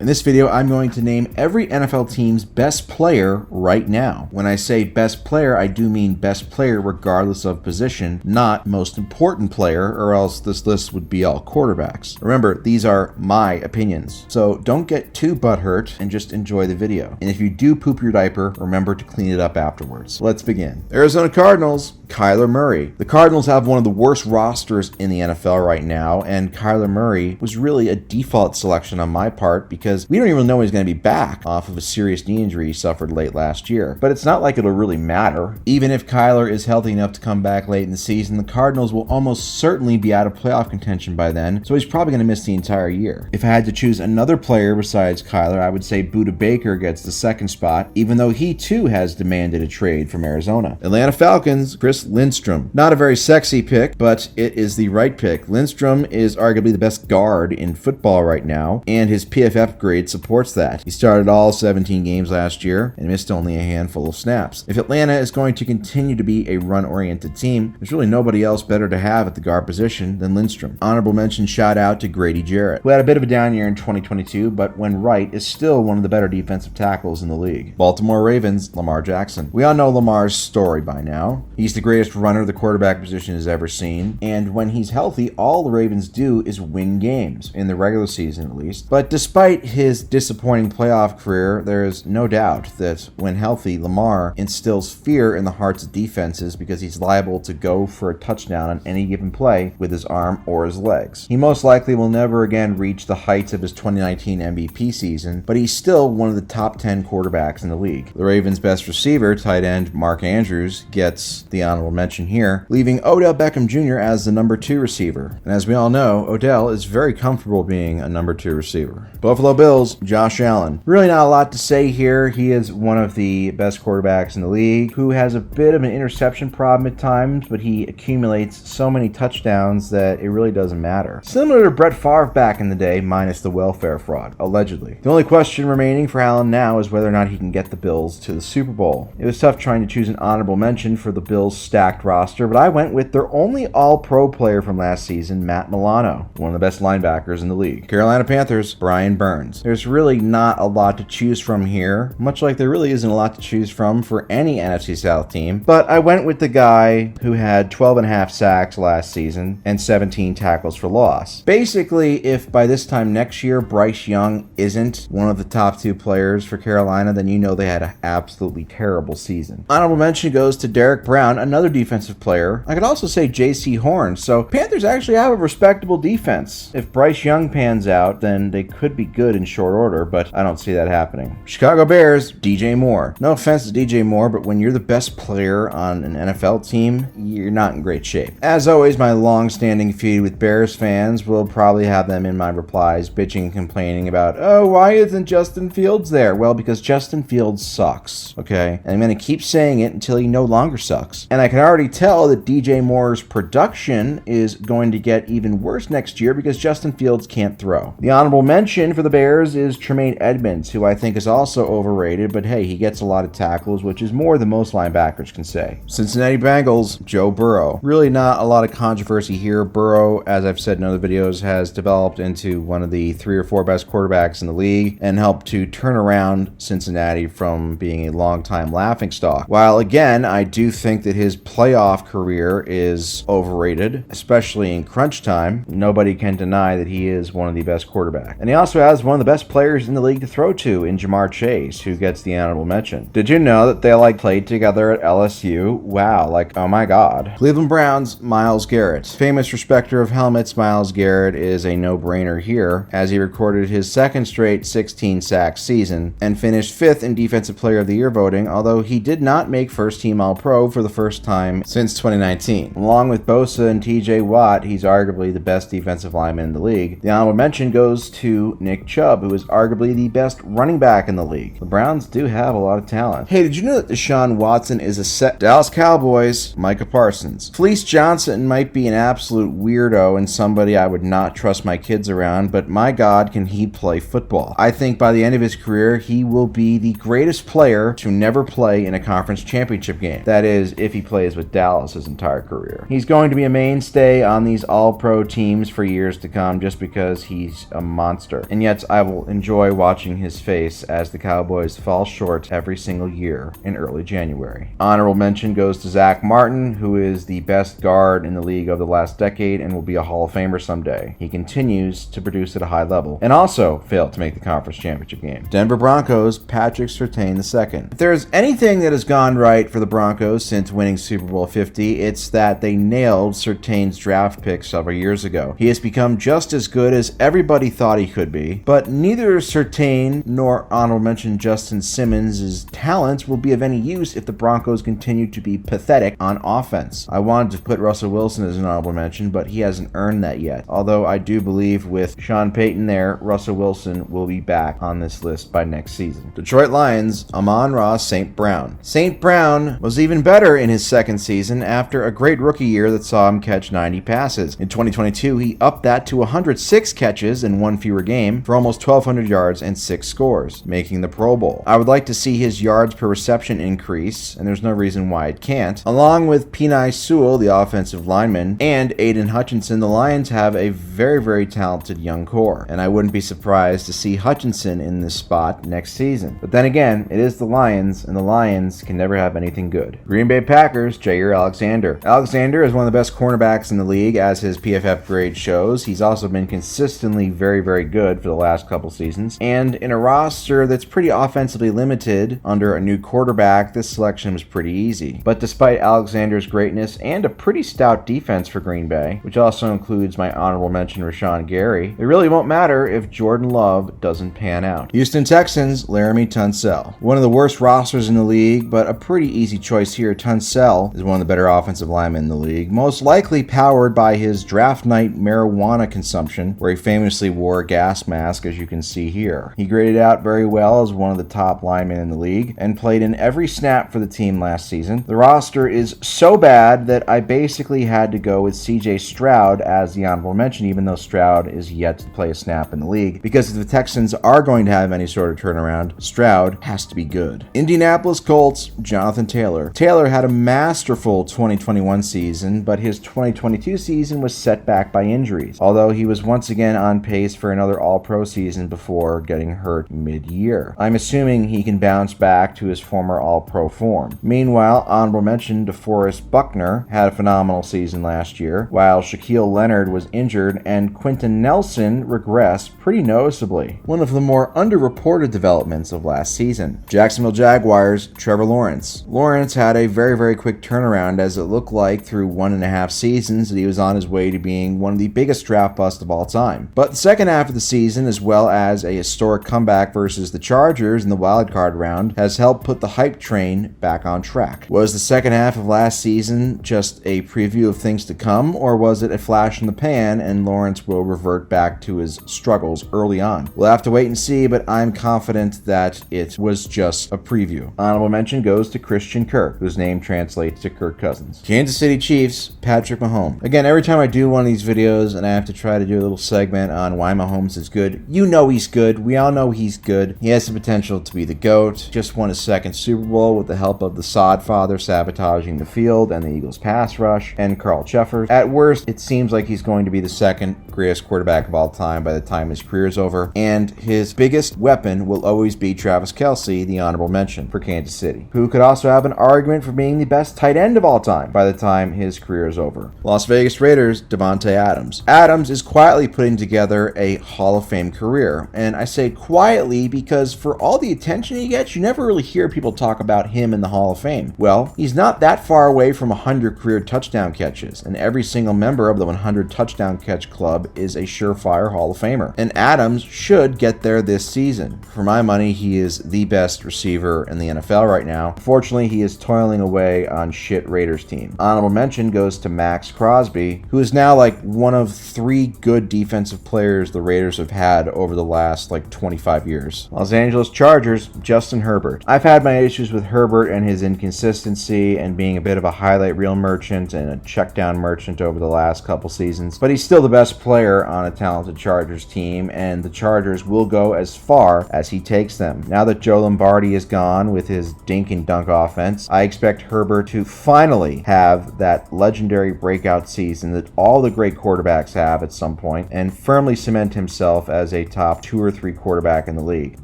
In this video, I'm going to name every NFL team's best player right now. When I say best player, I do mean best player regardless of position, not most important player, or else this list would be all quarterbacks. Remember, these are my opinions, so don't get too butthurt and just enjoy the video. And if you do poop your diaper, remember to clean it up afterwards. Let's begin. Arizona Cardinals, Kyler Murray. The Cardinals have one of the worst rosters in the NFL right now, and Kyler Murray was really a default selection on my part because we don't even know he's going to be back off of a serious knee injury he suffered late last year. But it's not like it'll really matter. Even if Kyler is healthy enough to come back late in the season, the Cardinals will almost certainly be out of playoff contention by then, so he's probably going to miss the entire year. If I had to choose another player besides Kyler, I would say Budda Baker gets the second spot, even though he too has demanded a trade from Arizona. Atlanta Falcons, Chris Lindstrom. Not a very sexy pick, but it is the right pick. Lindstrom is arguably the best guard in football right now, and his PFF grade supports that. He started all 17 games last year and missed only a handful of snaps. If Atlanta is going to continue to be a run-oriented team, there's really nobody else better to have at the guard position than Lindstrom. Honorable mention shout out to Grady Jarrett, who had a bit of a down year in 2022, but when right, is still one of the better defensive tackles in the league. Baltimore Ravens, Lamar Jackson. We all know Lamar's story by now. He's the greatest runner the quarterback position has ever seen, and when he's healthy, all the Ravens do is win games, in the regular season at least. But despite his disappointing playoff career, there is no doubt that when healthy, Lamar instills fear in the hearts of defenses because he's liable to go for a touchdown on any given play with his arm or his legs. He most likely will never again reach the heights of his 2019 MVP season, but he's still one of the top 10 quarterbacks in the league. The Ravens' best receiver, tight end Mark Andrews, gets the honorable mention here, leaving Odell Beckham Jr. as the number 2 receiver. And as we all know, Odell is very comfortable being a number 2 receiver. Buffalo Bills, Josh Allen. Really not a lot to say here. He is one of the best quarterbacks in the league who has a bit of an interception problem at times, but he accumulates so many touchdowns that it really doesn't matter. Similar to Brett Favre back in the day, minus the welfare fraud, allegedly. The only question remaining for Allen now is whether or not he can get the Bills to the Super Bowl. It was tough trying to choose an honorable mention for the Bills' stacked roster, but I went with their only all-pro player from last season, Matt Milano, one of the best linebackers in the league. Carolina Panthers, Brian Burns. There's really not a lot to choose from here, much like there really isn't a lot to choose from for any NFC South team, but I went with the guy who had 12.5 sacks last season and 17 tackles for loss. Basically, if by this time next year Bryce Young isn't one of the top 2 players for Carolina, then you know they had an absolutely terrible season. Honorable mention goes to Derek Brown, another defensive player. I could also say J.C. Horn, so Panthers actually have a respectable defense. If Bryce Young pans out, then they could be good in short order, but I don't see that happening. Chicago Bears, DJ Moore. No offense to DJ Moore, but when you're the best player on an NFL team, you're not in great shape. As always, my long-standing feud with Bears fans will probably have them in my replies bitching and complaining about, oh, why isn't Justin Fields there? Well, because Justin Fields sucks, okay? And I'm going to keep saying it until he no longer sucks. And I can already tell that DJ Moore's production is going to get even worse next year because Justin Fields can't throw. The honorable mention for the Bears is Tremaine Edmonds, who I think is also overrated, but hey, he gets a lot of tackles, which is more than most linebackers can say. Cincinnati Bengals, Joe Burrow. Really not a lot of controversy here. Burrow, as I've said in other videos, has developed into one of the 3 or 4 best quarterbacks in the league and helped to turn around Cincinnati from being a long-time laughingstock. While again, I do think that his playoff career is overrated, especially in crunch time. Nobody can deny that he is one of the best quarterbacks. And he also has one of the best players in the league to throw to in Jamar Chase, who gets the honorable mention. Did you know that they played together at LSU? Wow, oh my god. Cleveland Browns, Myles Garrett. Famous respecter of helmets, Myles Garrett is a no-brainer here, as he recorded his second straight 16-sack season and finished 5th in Defensive Player of the Year voting, although he did not make first-team All-Pro for the first time since 2019. Along with Bosa and TJ Watt, he's arguably the best defensive lineman in the league. The honorable mention goes to Nick Chubb, who is arguably the best running back in the league. The Browns do have a lot of talent. Hey, did you know that Deshaun Watson is a set Dallas Cowboys, Micah Parsons? Felice Johnson might be an absolute weirdo and somebody I would not trust my kids around, but my God, can he play football. I think by the end of his career, he will be the greatest player to never play in a conference championship game. That is, if he plays with Dallas his entire career. He's going to be a mainstay on these all-pro teams for years to come just because he's a monster. And yet, I will enjoy watching his face as the Cowboys fall short every single year in early January. Honorable mention goes to Zach Martin, who is the best guard in the league over the last decade and will be a Hall of Famer someday. He continues to produce at a high level and also failed to make the conference championship game. Denver Broncos, Patrick Surtain II. If there's anything that has gone right for the Broncos since winning Super Bowl 50, it's that they nailed Surtain's draft pick several years ago. He has become just as good as everybody thought he could be, but neither Surtain nor honorable mention Justin Simmons' talents will be of any use if the Broncos continue to be pathetic on offense. I wanted to put Russell Wilson as an honorable mention, but he hasn't earned that yet. Although I do believe with Sean Payton there, Russell Wilson will be back on this list by next season. Detroit Lions, Amon-Ra St. Brown. St. Brown was even better in his second season after a great rookie year that saw him catch 90 passes. In 2022, he upped that to 106 catches in one fewer game for almost 1,200 yards and 6 scores, making the Pro Bowl. I would like to see his yards per reception increase, and there's no reason why it can't. Along with Penei Sewell, the offensive lineman, and Aiden Hutchinson, the Lions have a very, very talented young core, and I wouldn't be surprised to see Hutchinson in this spot next season. But then again, it is the Lions, and the Lions can never have anything good. Green Bay Packers, Jair Alexander. Alexander is one of the best cornerbacks in the league, as his PFF grade shows. He's also been consistently very, very good for the last couple seasons, and in a roster that's pretty offensively limited under a new quarterback, this selection was pretty easy. But despite Alexander's greatness and a pretty stout defense for Green Bay, which also includes my honorable mention Rashawn Gary, it really won't matter if Jordan Love doesn't pan out. Houston Texans, Laramie Tunsil. One of the worst rosters in the league, but a pretty easy choice here. Tunsil is one of the better offensive linemen in the league, most likely powered by his draft night marijuana consumption, where he famously wore a gas mask, as you can see here. He graded out very well as one of the top linemen in the league and played in every snap for the team last season. The roster is so bad that I basically had to go with CJ Stroud as the honorable mention, even though Stroud is yet to play a snap in the league, because if the Texans are going to have any sort of turnaround, Stroud has to be good. Indianapolis Colts, Jonathan Taylor. Taylor had a masterful 2021 season, but his 2022 season was set back by injuries, although he was once again on pace for another All-Pro season before getting hurt mid-year. I'm assuming he can bounce back to his former All-Pro form. Meanwhile, honorable mention DeForest Buckner had a phenomenal season last year, while Shaquille Leonard was injured and Quentin Nelson regressed pretty noticeably. One of the more underreported developments of last season. Jacksonville Jaguars, Trevor Lawrence. Lawrence had a very, very quick turnaround, as it looked like through 1.5 seasons that he was on his way to being one of the biggest draft busts of all time. But the second half of the season, as well as a historic comeback versus the Chargers in the wildcard round, has helped put the hype train back on track. Was the second half of last season just a preview of things to come, or was it a flash in the pan and Lawrence will revert back to his struggles early on? We'll have to wait and see, but I'm confident that it was just a preview. Honorable mention goes to Christian Kirk, whose name translates to Kirk Cousins. Kansas City Chiefs, Patrick Mahomes. Again, every time I do one of these videos and I have to try to do a little segment on why Mahomes is good, you know he's good. We all know he's good. He has the potential to be the GOAT. Just won his second Super Bowl with the help of the sod father sabotaging the field and the Eagles pass rush and Carl Sheffers. At worst, it seems like he's going to be the second greatest quarterback of all time by the time his career is over, and his biggest weapon will always be Travis Kelce, the honorable mention for Kansas City, who could also have an argument for being the best tight end of all time by the time his career is over. Las Vegas Raiders, Davante Adams. Adams is quietly putting together a Hall of Fame career, and I say quietly because for all the attention he gets, you never really hear people talk about him in the Hall of Fame. Well, he's not that far away from 100 career touchdown catches, and every single member of the 100 touchdown catch club is a surefire Hall of Famer, and Adams should get there this season. For my money, he is the best receiver in the NFL right now. Fortunately, he is toiling away on shit Raiders team. Honorable mention goes to Max Crosby, who is now like one of 3 good defensive players the Raiders have had over the last 25 years. Los Angeles Chargers, Justin Herbert. I've had my issues with Herbert and his inconsistency and being a bit of a highlight reel merchant and a check down merchant over the last couple seasons, but he's still the best player on a talented Chargers team, and the Chargers will go as far as he takes them. Now that Joe Lombardi is gone with his dink and dunk offense, I expect Herbert to finally have that legendary breakout season that all the great quarterbacks have at some point and firmly cement himself as a top 2 or 3 quarterback in the league.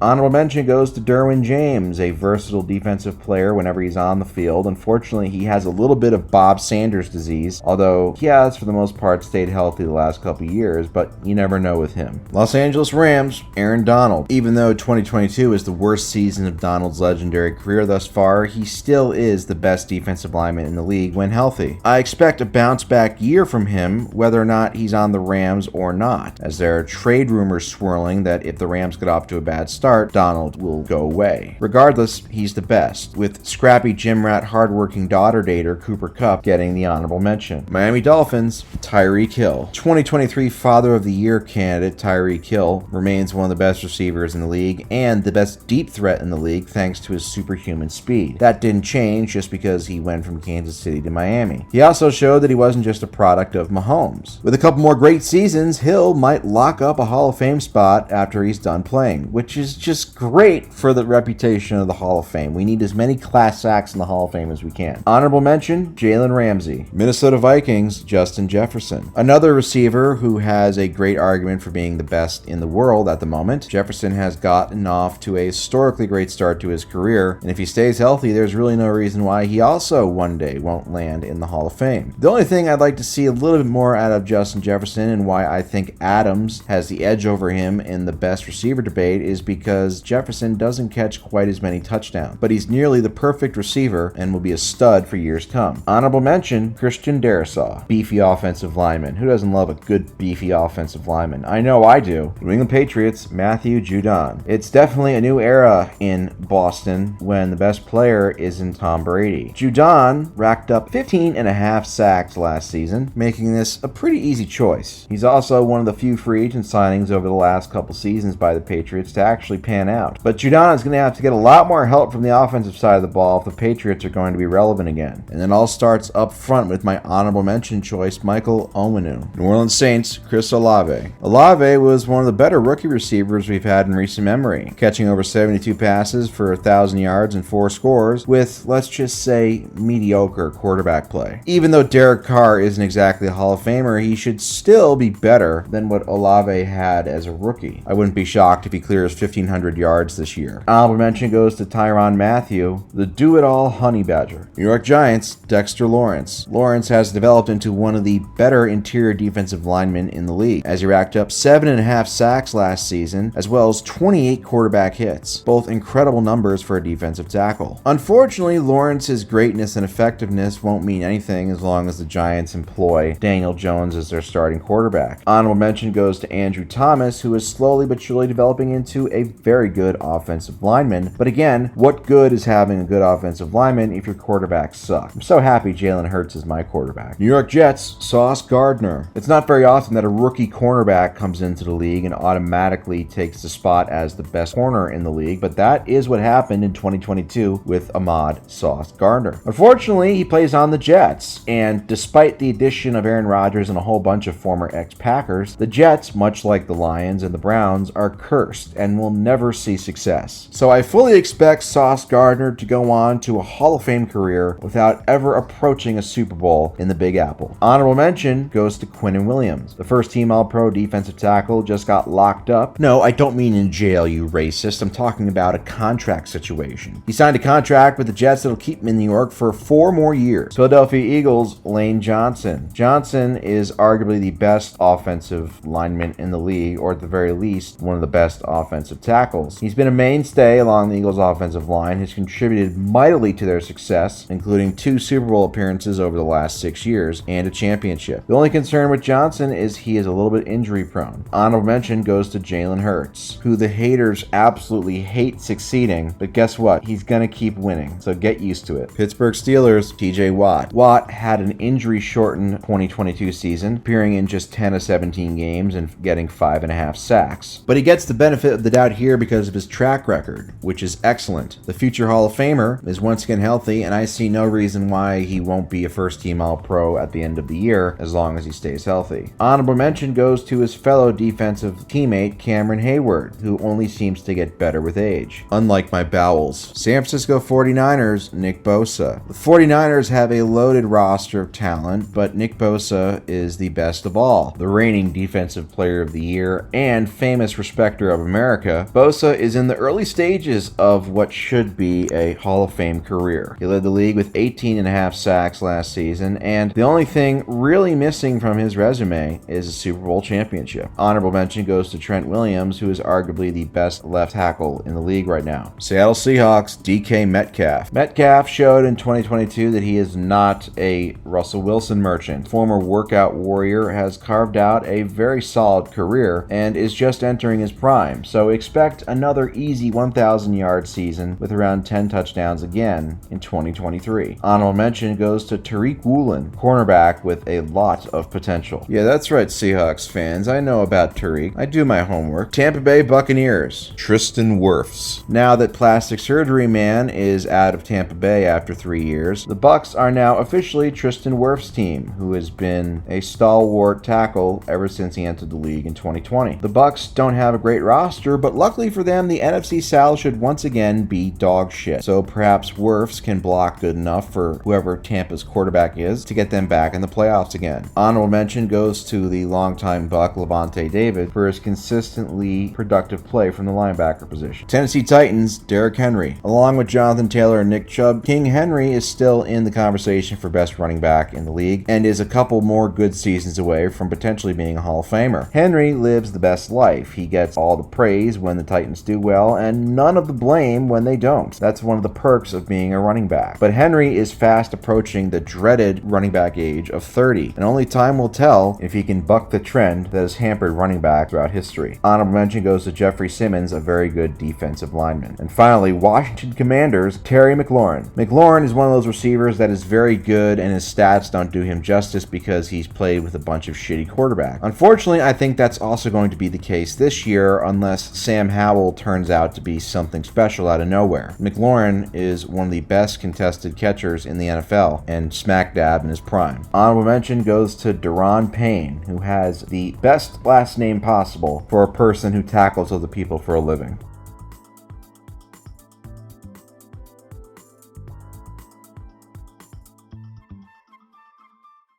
Honorable mention goes to Derwin James, a versatile defensive player whenever he's on the field. Unfortunately, he has a little bit of Bob Sanders disease, although he has, for the most part, stayed healthy the last couple years, but you never know with him. Los Angeles Rams, Aaron Donald. Even though 2022 is the worst season of Donald's legendary career thus far, he still is the best defensive lineman in the league when healthy. I expect a bounce-back year from him, whether or not he's on the Rams or not, as there are trade rumors swirling that if the Rams get off to a bad start, Donald will go away. Regardless, he's the best, with scrappy gym rat hardworking daughter dater Cooper Kupp getting the honorable mention. Miami Dolphins, Tyreek Hill. 2023 Father of the Year candidate Tyreek Hill remains one of the best receivers in the league and the best deep threat in the league thanks to his superhuman speed. That didn't change just because he went from Kansas City to Miami. He also showed that he wasn't just a product of Mahomes. With a couple more great seasons, Hill might lock up a Hall of Fame spot after he's done playing, which is just great for the reputation of the Hall of Fame. We need as many class acts in the Hall of Fame as we can. Honorable mention, Jalen Ramsey. Minnesota Vikings, Justin Jefferson. Another receiver who has a great argument for being the best in the world at the moment. Jefferson has gotten off to a historically great start to his career, and if he stays healthy, there's really no reason why he also one day won't land in the Hall of Fame. The only thing I'd like to see a little bit more out of Justin Jefferson and why I think Adams has the edge over him in the best receiver debate is because Jefferson doesn't catch quite as many touchdowns, but he's nearly the perfect receiver and will be a stud for years to come. Honorable mention, Christian Darrisaw, beefy offensive lineman. Who doesn't love a good beefy offensive lineman? I know I do. New England Patriots, Matthew Judon. It's definitely a new era in Boston when the best player isn't Tom Brady. Judon racked up 15 and a half sacks last season, making this a pretty easy choice. He's also one of the few free agent signings over the last couple seasons by the Patriots to actually pan out. But Judon is going to have to get a lot more help from the offensive side of the ball if the Patriots are going to be relevant again. And it all starts up front with my honorable mention choice, Michael Onwenu. New Orleans Saints, Chris Olave. Olave was one of the better rookie receivers we've had in recent memory, catching over 72 passes for 1,000 yards and 4 scores with, let's just say, mediocre quarterback play. Even though Derek Carr isn't exactly a Hall of Famer, he should still be better than what Olave had as a rookie. I wouldn't be shocked if he clears 1,500 yards this year. Honorable mention goes to Tyrann Mathieu, the do-it-all honey badger. New York Giants, Dexter Lawrence. Lawrence has developed into one of the better interior defensive linemen in the league, as he racked up 7.5 sacks last season, as well as 28 quarterback hits, both incredible numbers for a defensive tackle. Unfortunately, Lawrence's greatness and effectiveness won't mean anything as long as the Giants employ Daniel Jones as their starting quarterback. Honorable mention goes to Andrew Thomas, who is slowly but surely developing into a very good offensive lineman. But again, what good is having a good offensive lineman if your quarterbacks suck? I'm so happy Jalen Hurts is my quarterback. New York Jets, Sauce Gardner. It's not very often that a rookie cornerback comes into the league and automatically takes the spot as the best corner in the league, but that is what happened in 2022 with Ahmad Sauce Gardner. Unfortunately, he plays on the Jets, and despite the addition of Aaron Rodgers and a whole bunch of former ex-Packers, the Jets, much like the Lions and the Browns, are cursed and will never see success. So I fully expect Sauce Gardner to go on to a Hall of Fame career without ever approaching a Super Bowl in the Big Apple. Honorable mention goes to Quinnen Williams. The first-team All-Pro defensive tackle just got locked up. No, I don't mean in jail, you racist. I'm talking about a contract situation. He signed a contract with the Jets that'll keep him in New York for 4 more years. Philadelphia Eagles, Lane Johnson. Johnson is arguably the best offensive lineman in the league, or at the very least, one of the best offensive tackles. He's been a mainstay along the Eagles' offensive line, has contributed mightily to their success, including 2 Super Bowl appearances over the last 6 years and a championship. The only concern with Johnson is he is a little bit injury prone. Honorable mention goes to Jalen Hurts, who the haters absolutely hate succeeding, but guess what? He's gonna keep winning, so get used to it. Pittsburgh Steelers, TJ Watt. Watt had an injury-shortened 2022 season, appearing in just 10 of 17 games and getting 5.5 sacks. But he gets the benefit of the doubt here because of his track record, which is excellent. The future Hall of Famer is once again healthy, and I see no reason why he won't be a first-team All-Pro at the end of the year as long as he stays healthy. Honorable mention goes to his fellow defensive teammate Cameron Hayward, who only seems to get better with age. Unlike my bowels. San Francisco 49ers, Nick Bosa. The 49ers have a loaded roster of talent, but Nick Bosa is the best of all. The reigning Defensive Player of the Year and famous respecter of America, Bosa is in the early stages of what should be a Hall of Fame career. He led the league with 18.5 sacks last season, and the only thing really missing from his resume is a Super Bowl championship. Honorable mention goes to Trent Williams, who is arguably the best left tackle in the league right now. Seattle Seahawks, DK Metcalf. Metcalf showed in 2022 that he is not a Russell Wilson merchant. Former workout warrior has carved out a very solid career and is just entering his prime, so expect another easy 1,000-yard season with around 10 touchdowns again in 2023. Honorable mention goes to Tariq Woolen, cornerback with a lot of potential. Yeah, that's right, Seahawks fans. I know about Tariq. I do my homework. Tampa Bay Buccaneers, Tristan Wirfs. Now that Plastic Surgery Man is out of Tampa Bay after 3 years, the Bucs are now officially Tristan Wirfs' team, who has been a stalwart tackle ever since he entered the league in 2020. The Bucs don't have a great roster, but luckily for them, the NFC South should once again be dog shit. So perhaps Wirfs can block good enough for whoever Tampa's quarterback is to get them back in the playoffs again. Honorable mention goes to the longtime Buck Levante David for his consistently productive play from the linebacker position. Tennessee Titans, Derrick Henry. Along with Jonathan Taylor and Nick Chubb, King Henry is still in the conversation for best running back in the league and is a couple more good seasons away from potentially being a Hall of Famer. Henry lives the best life. He gets all the praise when the Titans do well and none of the blame when they don't. That's one of the perks of being a running back. But Henry is fast approaching the dreaded running back age of 30, and only time will tell if he can buck the trend that has hampered running back throughout history. Honorable mention goes to Jeffrey Simmons, a very good defensive lineman. And finally, Washington Commanders, Terry McLaurin. McLaurin is one of those receivers that is very good, and his stats don't do him justice because he's played with a bunch of shitty quarterbacks. Unfortunately, I think that's also going to be the case this year unless Sam Howell turns out to be something special out of nowhere. McLaurin is one of the best contested catchers in the NFL and smack dab in his prime. Honorable mention goes to Daron Payne, who has the best last name possible for a person who tackles other people for a living.